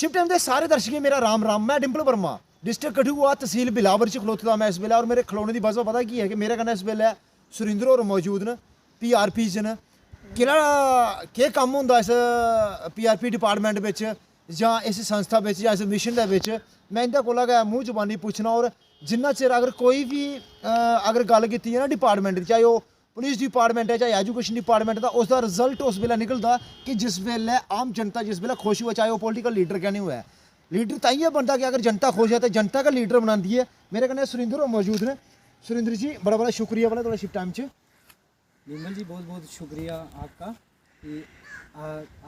Shift time के सारे दर्शक मेरा राम राम। मैं डिंपल वर्मा डिस्ट्रिक्ट कठुआ तहसील बिलावर च खलोते दा मैं इस वेले। और मेरे खलोने की वजह पता की है कि मेरे कन्नै इस वेले सुरिंदर होर मौजूद न, PRP च न। केह् कम्म होंदा इस PRP डिपार्टमेंट बिच जां इस संस्था बिच जां इस मिशन दे बिच, मैं इंदे कोला गै मूंह जबानी पुच्छना। और जिन्ना चिर अगर कोई भी अगर गल कीती है ना डिपार्टमेंट दी, चाहे वो पुलिस डिपार्टमेंट है चाहे एजुकेशन डिपार्टमेंट दा, उसका रिजल्ट उस वेले निकलदा कि जिस वेले आम जनता जिस वेले खुश होए, चाहे वो पॉलिटिकल लीडर क्या नहीं होए। लीडर ताइये बनता कि अगर जनता खुश है तो जनता का लीडर बनाती है। मेरे कन्नै सुरिंदर होर मौजूद ने। सुरिंदर जी बड़ा बड़ा शुक्रिया वाला थोड़ा शिफ्ट टाइम च। निर्मल जी बहुत बहुत शुक्रिया आपका कि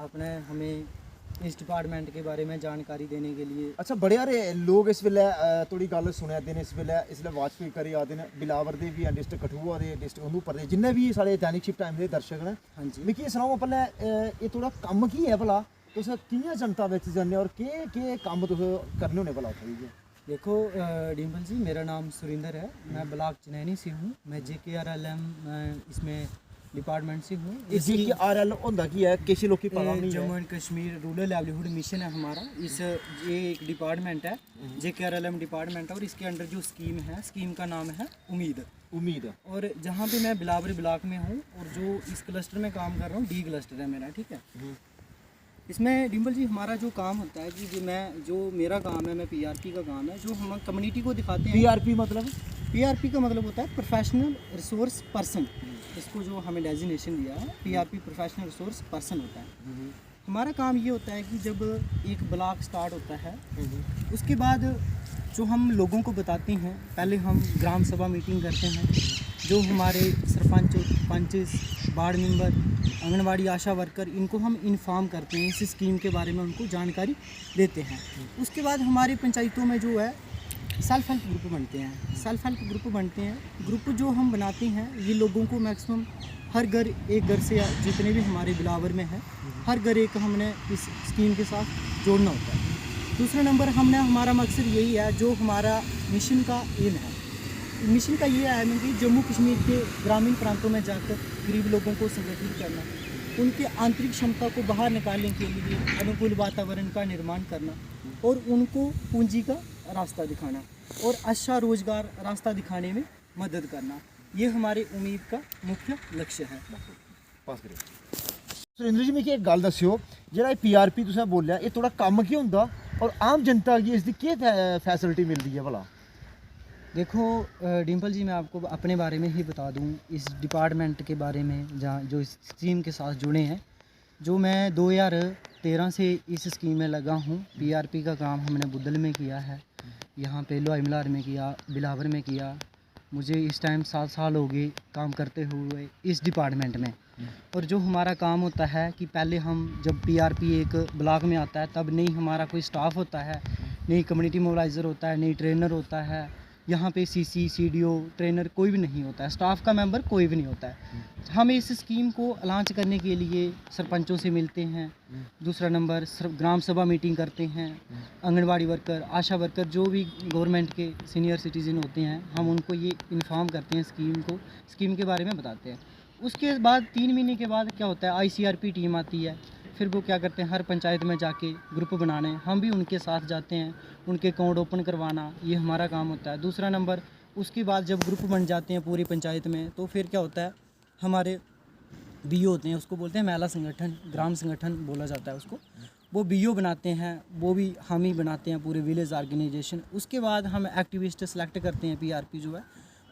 आपने हमें इस डिपार्टमेंट के बारे में जानकारी देने के लिए। अच्छा, बड़े सारे लोग इस वेले थोड़ी गल सुना दे इस वेले इसलै वाच करी आते हैं बिलावर दे भी, डिस्ट्रिक्ट कठुआ दे, डिस्ट्रिक्ट उधमपुर दे, जिन्ने भी साढ़े दैनिक शिफ्ट टाइम दे दर्शक ने। हाँ जी, मिगी सनाओ पैह्ले एह् थोड़ा कम्म की है भला, तुस कि'यां जनता बिच जन्ने और केह् कम्म तुस करने होने भला उत्थै जाइयै? देखो डिम्पल जी, मेरा नाम सुरिंदर है, मैं ब्लॉक चनैनी से हूँ। मैं JKRLM इसमें डिपार्टमेंट से हूँ। JKRL होंदा की है? किसी लोग की पता नहीं है। Jammu and Kashmir rural livelihood mission है हमारा। ये एक डिपार्टमेंट है, JKRLM डिपार्टमेंट है, और इसके अंडर जो स्कीम है, स्कीम का नाम है उम्मीद। और जहाँ पे मैं बिलावरी ब्लॉक में हूँ और जो इस क्लस्टर में काम कर रहा हूँ, D क्लस्टर है मेरा, ठीक है। इसमें डिम्पल जी हमारा जो काम होता है कि जो मेरा काम है, मैं PRP का काम है, जो हम कम्युनिटी को दिखाते हैं। PRP मतलब? PRP का मतलब होता है प्रोफेशनल रिसोर्स पर्सन। इसको जो हमें डेजिग्नेशन दिया है, PRP प्रोफेशनल रिसोर्स पर्सन होता है। हमारा काम ये होता है कि जब एक ब्लॉक स्टार्ट होता है, उसके बाद जो हम लोगों को बताते हैं, पहले हम ग्राम सभा मीटिंग करते हैं। जो हमारे सरपंच, पंच, वार्ड मेंबर, आंगनवाड़ी आशा वर्कर, इनको हम इन्फॉर्म करते हैं, इस स्कीम के बारे में उनको जानकारी देते हैं। उसके बाद हमारी पंचायतों में जो है सेल्फ हेल्प ग्रुप बनते हैं। ग्रुप जो हम बनाते हैं, ये लोगों को मैक्सिमम हर घर, एक घर से जितने भी हमारे बिलावर में है, हर घर एक हमने इस स्कीम के साथ जोड़ना होता है। दूसरा नंबर हमारा मकसद यही है, जो हमारा मिशन का एम है, मिशन का ये है कि जम्मू कश्मीर के ग्रामीण प्रांतों में जाकर गरीब लोगों को संगठित करना, उनके आंतरिक क्षमता को बाहर निकालने के लिए अनुकूल वातावरण का निर्माण करना, और उनको पूंजी का रास्ता दिखाना और अच्छा रोजगार रास्ता दिखाने में मदद करना। ये हमारे उम्मीद का मुख्य लक्ष्य है। सुरिंदर जी मिगी एक गल दस्सियो, जेह्ड़ा PRP तुसें बोलेआ, एह् थोड़ा कम्म केह् होंदा और आम जनता गी इसदी केह् फैसिलिटी मिलदी है भला? देखो डिम्पल जी, मैं आपको अपने बारे में ही बता दूं, इस डिपार्टमेंट के बारे में, जहाँ जो इस स्कीम के साथ जुड़े हैं। जो मैं 2013 से इस स्कीम में लगा हूं। PRP का काम हमने बुद्धल में किया है, यहाँ पे लोहाई मलार में किया, बिलावर में किया। मुझे इस टाइम 7 साल हो गए काम करते हुए इस डिपार्टमेंट में। और जो हमारा काम होता है कि पहले हम जब PRP एक ब्लॉक में आता है, तब नहीं हमारा कोई स्टाफ होता है, नहीं कम्युनिटी मोबिलाइज़र होता है, नहीं ट्रेनर होता है। यहाँ पे CC, CDO, ट्रेनर कोई भी नहीं होता है, स्टाफ का मेंबर कोई भी नहीं होता है। हम इस स्कीम को लॉन्च करने के लिए सरपंचों से मिलते हैं। दूसरा नंबर ग्राम सभा मीटिंग करते हैं। आंगनवाड़ी वर्कर, आशा वर्कर, जो भी गवर्नमेंट के सीनियर सिटीज़न होते हैं, हम उनको ये इन्फॉर्म करते हैं, स्कीम के बारे में बताते हैं। उसके बाद 3 महीने के बाद क्या होता है, ICRP टीम आती है। फिर वो क्या करते हैं, हर पंचायत में जाके ग्रुप बनाने, हम भी उनके साथ जाते हैं, उनके अकाउंट ओपन करवाना, ये हमारा काम होता है। दूसरा नंबर, उसके बाद जब ग्रुप बन जाते हैं पूरी पंचायत में, तो फिर क्या होता है, हमारे BO होते हैं, उसको बोलते हैं महिला संगठन, ग्राम संगठन बोला जाता है उसको। वो BO बनाते हैं, वो भी हम ही बनाते हैं, पूरे विलेज ऑर्गेनाइजेशन। उसके बाद हम एक्टिविस्ट सेलेक्ट करते हैं, PRP जो है।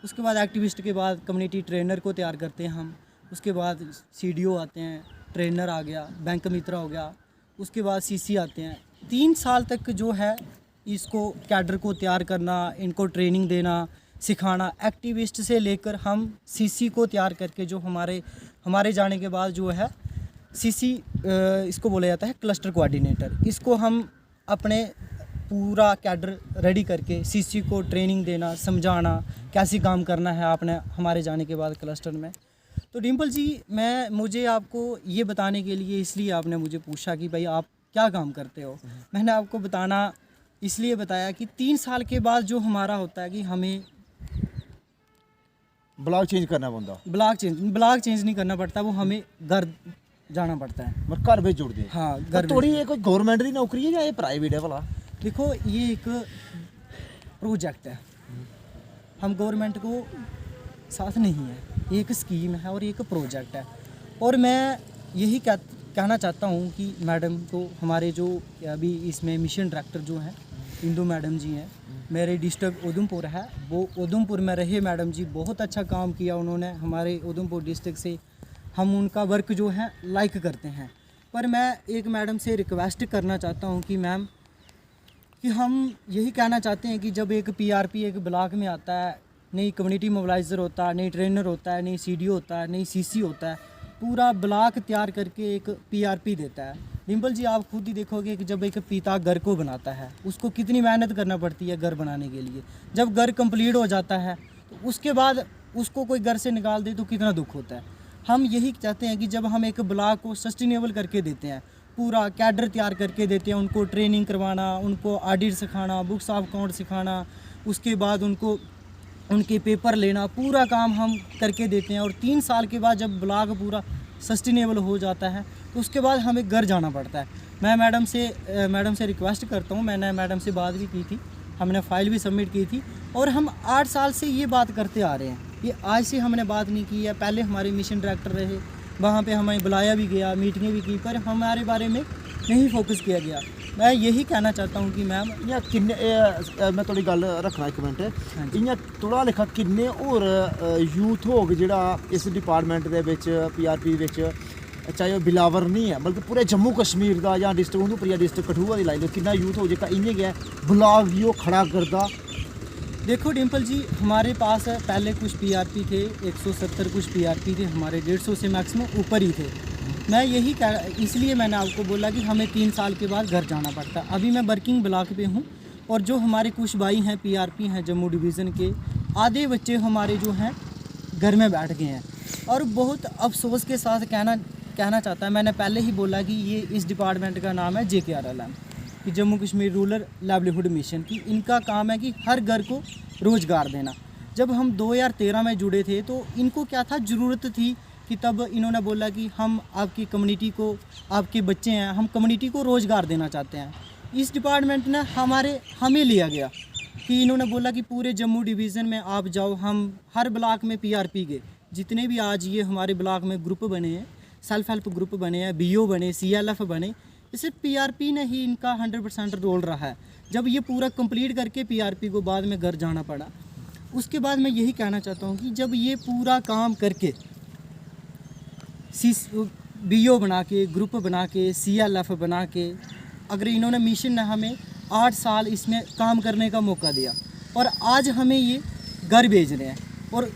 उसके बाद एक्टिविस्ट के बाद कम्युनिटी ट्रेनर को तैयार करते हैं हम। उसके बाद CDO आते हैं, ट्रेनर आ गया, बैंक मित्र हो गया। उसके बाद CC आते हैं। 3 साल तक जो है इसको कैडर को तैयार करना, इनको ट्रेनिंग देना, सिखाना, एक्टिविस्ट से लेकर हम CC को तैयार करके, जो हमारे जाने के बाद जो है CC इसको बोला जाता है क्लस्टर कोऑर्डिनेटर। इसको हम अपने पूरा कैडर रेडी करके CC को ट्रेनिंग देना, समझाना कैसे काम करना है आपने हमारे जाने के बाद क्लस्टर में। तो डिम्पल जी, मुझे आपको ये बताने के लिए, इसलिए आपने मुझे पूछा कि भाई आप क्या काम करते हो, मैंने आपको बताना इसलिए बताया कि 3 साल के बाद जो हमारा होता है कि हमें ब्लॉक चेंज करना पड़ता। ब्लॉक चेंज नहीं करना पड़ता, वो हमें घर जाना पड़ता है। मतलब घर भेज जुड़ते हाँ घर थोड़ी ये कोई गवर्नमेंट की नौकरी है या ये प्राइवेट है भला? देखो ये एक प्रोजेक्ट है, हम गवर्नमेंट को साथ नहीं है, ये एक स्कीम है और ये एक प्रोजेक्ट है। और मैं यही कहना चाहता हूँ कि मैडम को, हमारे जो अभी इसमें मिशन डायरेक्टर जो हैं इंदू मैडम जी हैं, मेरे डिस्ट्रिक्ट उधमपुर है, वो उधमपुर में रहे मैडम जी, बहुत अच्छा काम किया उन्होंने हमारे उधमपुर डिस्ट्रिक्ट से। हम उनका वर्क जो है लाइक करते हैं। पर मैं एक मैडम से रिक्वेस्ट करना चाहता हूँ कि मैम, कि हम यही कहना चाहते हैं कि जब एक पीआरपी एक ब्लॉक में आता है, नई कम्युनिटी मोबिलाइज़र होता है, नई ट्रेनर होता है, नई सीडीओ होता है, नई सीसी होता है, पूरा ब्लॉक तैयार करके एक पीआरपी देता है। डिम्पल जी आप खुद ही देखोगे कि जब एक पिता घर को बनाता है, उसको कितनी मेहनत करना पड़ती है घर बनाने के लिए। जब घर कंप्लीट हो जाता है तो उसके बाद उसको कोई घर से निकाल दे तो कितना दुख होता है। हम यही चाहते हैं कि जब हम एक ब्लॉक को सस्टेनेबल करके देते हैं, पूरा कैडर तैयार करके देते हैं, उनको ट्रेनिंग करवाना, उनको ऑडिट सिखाना, बुक्स ऑफ अकाउंट सिखाना, उसके बाद उनको उनके पेपर लेना, पूरा काम हम करके देते हैं। और 3 साल के बाद जब ब्लॉक पूरा सस्टेनेबल हो जाता है तो उसके बाद हमें घर जाना पड़ता है। मैं मैडम से रिक्वेस्ट करता हूँ, मैंने मैडम से बात भी की थी, हमने फ़ाइल भी सबमिट की थी और हम 8 साल से ये बात करते आ रहे हैं, ये आज से हमने बात नहीं की है। पहले हमारे मिशन डायरेक्टर रहे, वहाँ पे हमें बुलाया भी गया, मीटिंगें भी की, पर हमारे बारे में नहीं फोकस किया गया। मैं यही कहना चाहता हूँ कि मैम इ'यां किन्ने मैं थोड़ी गल रखना एक मिनट, इ'यां थोड़ा लिखा किन्ने होर यूथ होग जेह्ड़ा इस डिपार्टमेंट दे विच पीआरपी विच, चाहे ओह् बिलावर नहीं है बल्कि पूरे जम्मू कश्मीर दा जां डिस्ट्रिक्ट उधमपुर या डिस्ट्रिक्ट कठुआ दी लाई लो, किन्ना यूथ हो जेह्का इ'यां गै ब्लॉग गी ओह् खड़ा करदा? देखो डिम्पल जी, हमारे पास पहले कुछ पीआरपी थे, 170 कुछ पीआरपी थे, हमारे 150 से मैक्सिमम ऊपर ही थे। मैं यही इसलिए मैंने आपको बोला कि हमें 3 साल के बाद घर जाना पड़ता। अभी मैं वर्किंग ब्लॉक पे हूँ और जो हमारे कुछ भाई हैं पीआरपी हैं जम्मू डिवीज़न के, आधे बच्चे हमारे जो हैं घर में बैठ गए हैं। और बहुत अफसोस के साथ कहना चाहता है, मैंने पहले ही बोला कि ये इस डिपार्टमेंट का नाम है JKRLM, कि Jammu Kashmir rural livelihood mission, की इनका काम है कि हर घर को रोज़गार देना। जब हम 2013 में जुड़े थे तो इनको क्या था, ज़रूरत थी कि तब इन्होंने बोला कि हम आपकी कम्युनिटी को, आपके बच्चे हैं, हम कम्युनिटी को रोज़गार देना चाहते हैं। इस डिपार्टमेंट ने हमें लिया गया कि इन्होंने बोला कि पूरे जम्मू डिवीज़न में आप जाओ, हम हर ब्लॉक में पीआरपी के जितने भी आज ये हमारे ब्लॉक में ग्रुप बने हैं, सेल्फ हेल्प ग्रुप बने हैं, BO बने, CLF बने, इसे पीआरपी ने ही इनका 100% रोल रहा है। जब ये पूरा कंप्लीट करके पीआरपी को बाद में घर जाना पड़ा, उसके बाद मैं यही कहना चाहता हूँ कि जब ये पूरा काम करके BO बना के, ग्रुप बना के, CLF बना के, अगर इन्होंने मिशन ने हमें 8 साल इसमें काम करने का मौका दिया और आज हमें ये घर भेज रहे हैं। और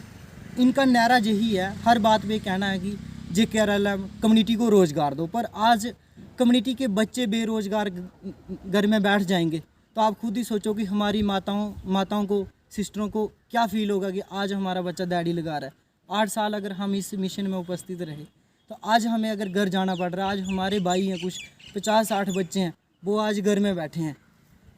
इनका नारा यही है, हर बात पे कहना है कि JKRLM कम्युनिटी को रोज़गार दो, पर आज कम्युनिटी के बच्चे बेरोज़गार घर में बैठ जाएंगे तो आप खुद ही सोचो कि हमारी माताओं को, सिस्टरों को क्या फ़ील होगा कि आज हमारा बच्चा दिहाड़ी लगा रहा है। 8 साल अगर हम इस मिशन में उपस्थित रहे तो आज हमें अगर घर जाना पड़ रहा है, आज हमारे भाई हैं कुछ 50-60 बच्चे हैं, वो आज घर में बैठे हैं।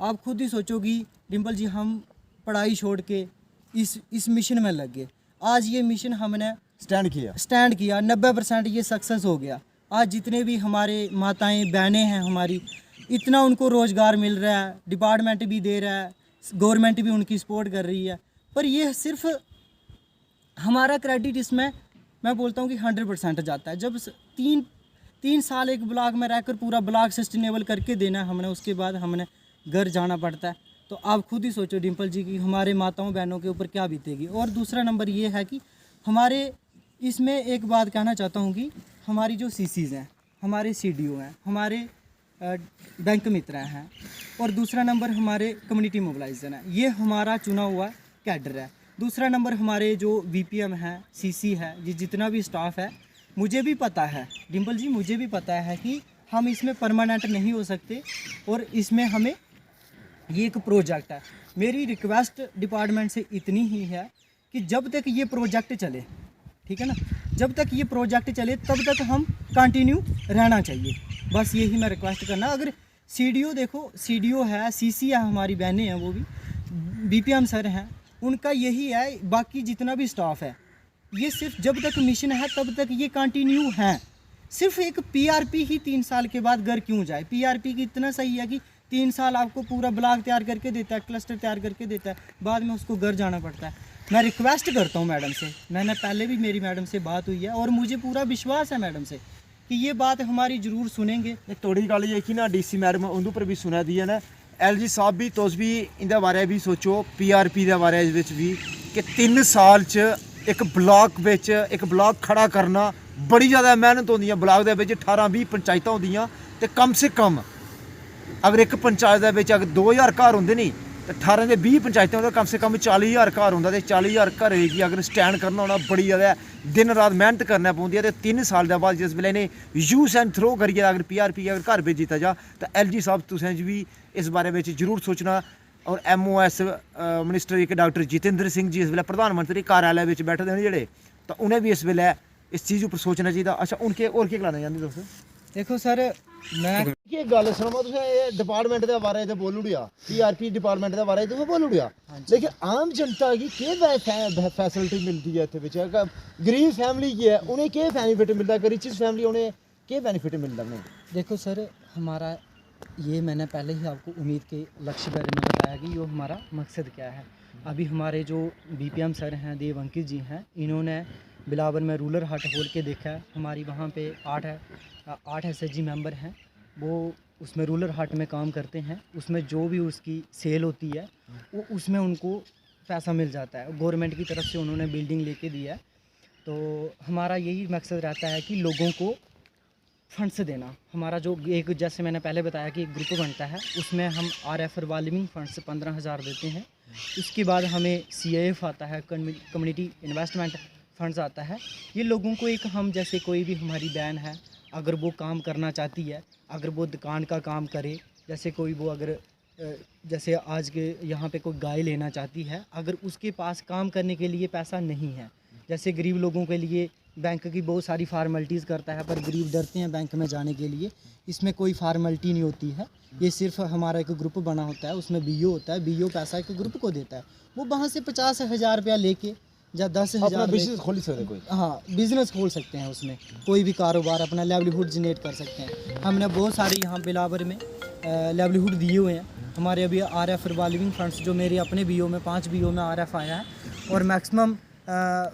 आप खुद ही सोचो कि डिम्पल जी, हम पढ़ाई छोड़ के इस मिशन में लग गए। आज ये मिशन हमने स्टैंड किया 90% ये सक्सेस हो गया। आज जितने भी हमारे माताएं बहनें हैं हमारी, इतना उनको रोज़गार मिल रहा है, डिपार्टमेंट भी दे रहा है, गवर्नमेंट भी उनकी सपोर्ट कर रही है। पर ये सिर्फ हमारा क्रेडिट इसमें मैं बोलता हूँ कि 100% जाता है। जब 3 साल एक ब्लॉक में रहकर पूरा ब्लॉक सस्टेनेबल करके देना है हमने, उसके बाद हमने घर जाना पड़ता है, तो आप खुद ही सोचो डिम्पल जी कि हमारे माताओं बहनों के ऊपर क्या बीतेगी। और दूसरा नंबर ये है कि हमारे इसमें एक बात कहना चाहता हूँ कि हमारी जो CCs हैं, हमारे CDO हैं, हमारे बैंक मित्र हैं, और दूसरा नंबर हमारे कम्युनिटी मोबिलाइज़र हैं, ये हमारा चुना हुआ कैडर है। दूसरा नंबर हमारे जो VPM हैं, CC है, ये जितना भी स्टाफ है, मुझे भी पता है डिम्पल जी, मुझे भी पता है कि हम इसमें परमानेंट नहीं हो सकते और इसमें हमें ये एक प्रोजेक्ट है। मेरी रिक्वेस्ट डिपार्टमेंट से इतनी ही है कि जब तक ये प्रोजेक्ट चले, ठीक है ना, जब तक ये प्रोजेक्ट चले तब तक हम कंटिन्यू रहना चाहिए। बस यही मैं रिक्वेस्ट करना। अगर CDO देखो, CDO है, CC है, हमारी बहनें हैं, वो भी BPM सर हैं, उनका यही है, बाकी जितना भी स्टाफ है, ये सिर्फ जब तक मिशन है तब तक ये कंटिन्यू हैं। सिर्फ एक पीआरपी ही 3 साल के बाद घर क्यों जाए? पीआरपी की इतना सही है कि 3 साल आपको पूरा ब्लॉक तैयार करके देता है, क्लस्टर तैयार करके देता है, बाद में उसको घर जाना पड़ता है। मैं रिक्वेस्ट करता हूँ मैडम से, मैंने पहले भी मेरी मैडम से बात हुई है और मुझे पूरा विश्वास है मैडम से कि ये बात हमारी ज़रूर सुनेंगे। थोड़ी गल ये कि ना डीसी मैडम उंदे पर भी सुना दी है ना, एलजी साहब भी तुस भी इंदे बारे भी सोचो, पीआरपी दे बारे विच भी कि 3 साल च एक ब्लॉक विच एक ब्लॉक खड़ा करना बड़ी ज़्यादा मेहनत होंदी है। ब्लॉक दे विच 18-20 पंचायतां होंदियां ते कम से कम अगर एक पंचायत दे विच अगर 2000 घर होंदे नी ते 18 दे 20 पंचायतां होंदा कम से कम 40,000 घर होंदा ते 40,000 घरें गी अगर स्टैंड करना होना बड़ी ज़्यादा दिन रात मेहनत करना पौंदी है। ते 3 साल दे बाद जिस वेले इ'नें यूज एंड थ्रो करियै अगर पीआरपी अगर घर भेजी दित्ता जा ते एलजी साहब तुसें भी इस बारे में जरूर सोचना। और MOS मिनिस्टर एक डॉक्टर जितेंद्र सिंह जी इस वेले प्रधानमंत्री कार्यालय में बैठे दे जेह्ड़े, तो उ'नें भी इस वेले इस चीज़ उप्पर सोचना चाहिए। अच्छा हूँ होर केह् गलाना चाहंदे तुस? देखो सर, मैं ये गल सुनो, तुसें एह् डिपार्टमेंट दे बारे च बोली ओड़ेआ, पीआरपी डिपार्टमेंट दे बारे च तुसें बोली ओड़ेआ, लेकिन आम जनता गी केह् फैसिलिटी मिलदी है इत्थै बिच? गरीब फैमिली गी है उ'नें केह् बेनिफिट मिलदा? रिचेस फैमिली उ'नें केह् बेनिफिट मिलदा उ'नें? देखो सर, हमारा ये मैंने पहले ही आपको उम्मीद के लक्ष्य बारे में बताया कि यो हमारा मकसद क्या है। अभी हमारे जो BPM सर हैं, देव अंकित जी हैं, इन्होंने बिलावर में रूरल हट खोल के देखा है। हमारी वहाँ पे 8 SHG मेंबर हैं, वो उसमें रूरल हट में काम करते हैं। उसमें जो भी उसकी सेल होती है वो उसमें उनको पैसा मिल जाता है। गवर्नमेंट की तरफ से उन्होंने बिल्डिंग लेके दी है। तो हमारा यही मकसद रहता है कि लोगों को फंड्स देना। हमारा जो एक, जैसे मैंने पहले बताया कि एक ग्रुप बनता है, उसमें हम RF रिवॉल्विंग फंड्स 15,000 देते हैं। इसके बाद हमें CIF आता है, कम्युनिटी इन्वेस्टमेंट फंड्स आता है। ये लोगों को एक, हम जैसे कोई भी हमारी बहन है, अगर वो काम करना चाहती है, अगर वो दुकान का काम करे, जैसे कोई वो अगर जैसे आज के यहाँ पे कोई गाय लेना चाहती है, अगर उसके पास काम करने के लिए पैसा नहीं है, जैसे गरीब लोगों के लिए बैंक की बहुत सारी फार्मेलिटीज़ करता है, पर गरीब डरते हैं बैंक में जाने के लिए। इसमें कोई फार्मेलिटी नहीं होती है, ये सिर्फ हमारा एक ग्रुप बना होता है, उसमें BO होता है, BO पैसा एक ग्रुप को देता है। वो वहाँ से 50,000 रुपया लेके या 10,000 बिजनेस खोल सकते कोई, हाँ बिज़नेस खोल सकते हैं, उसमें कोई भी कारोबार अपना लाइवलीहुड जनरेट कर सकते हैं। हमने बहुत सारे यहाँ बिलावर में लाइवलीहुड दिए हुए हैं। हमारे अभी RF रिवॉल्विंग फंड्स जो मेरे अपने BO में 5 BO में RF आया है, और मैक्सिमम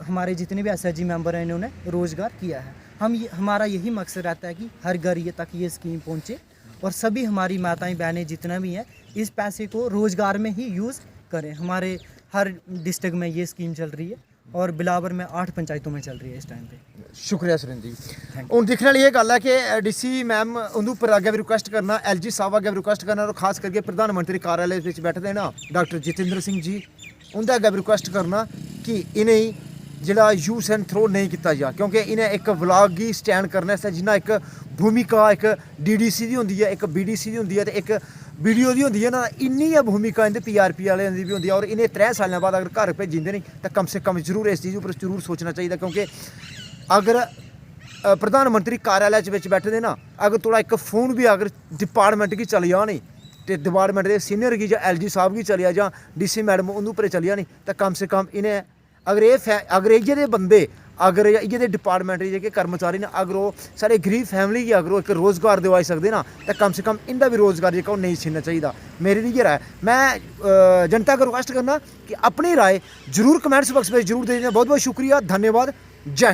हमारे जितने भी SHG मेंबर हैं इन्होंने रोज़गार किया है। हमारा यही मकसद रहता है कि हर घर ये तक ये स्कीम पहुँचे और सभी हमारी माताएं बहनें जितना भी हैं इस पैसे को रोज़गार में ही यूज़ करें। हमारे हर डिस्ट्रिक्ट में ये स्कीम चल रही है और बिलावर में 8 पंचायतों में चल रही है इस टाइम पे। शुक्रिया सुरेंद्र जी। हूँ दिक्खने वाली ये गल है कि DC मैम उंदे उप्पर अग्गें भी रिक्वेस्ट करना, LG साहब अग्गें भी रिक्वेस्ट करना, और खास करके प्रधानमंत्री कार्यालय में बैठे ना डॉक्टर जितेंद्र सिंह जी, उंदे अग्गें भी रिक्वेस्ट करना कि इन्हें जिला यूज एंड थ्रो नहीं किया जा, क्योंकि इन्हें एक व्लॉग गी स्टैंड करने से जिन्ना एक भूमिका एक DDC दी होंदी है, एक BDC दी होंदी है, एक BDO दी होंदी है ना, इन्नी गै भूमिका इंदे PRP वाले दी भी होंदी है। और इन्हें 3 सालों बाद अगर घर भेजिंदे नहीं तो कम से कम जरूर इस चीज़ पर जरूर सोचना चाहिए, क्योंकि अगर प्रधानमंत्री कार्यालय च बैठे दे ना, अगर थोड़ा एक फोन भी अगर डिपार्टमेंट गी चली जा नहीं तो डिपार्टमेंट के सीनियर गी, LG साहब गी चली जा, DC मैडम उंदे उप्पर चली जा नहीं, तो कम से कम इन्हें अगर इ'यै दे बंदे, अगर इ'यै दे डिपार्टमेंट दे जेह्के कर्मचारी न, अगर वो साढ़े गरीब फैमिली गी अगर एक रोज़गार दिवाई सकदे ना, तो कम से कम इंदा भी रोज़गार जेह्का नहीं छीनना चाहिए। मेरी इ'यै राय। मैं जनता को रिक्वेस्ट करना कि अपनी राय जरूर कमेंट्स बॉक्स में जरूर देना। बहुत बहुत शुक्रिया, धन्यवाद, जय हिंद।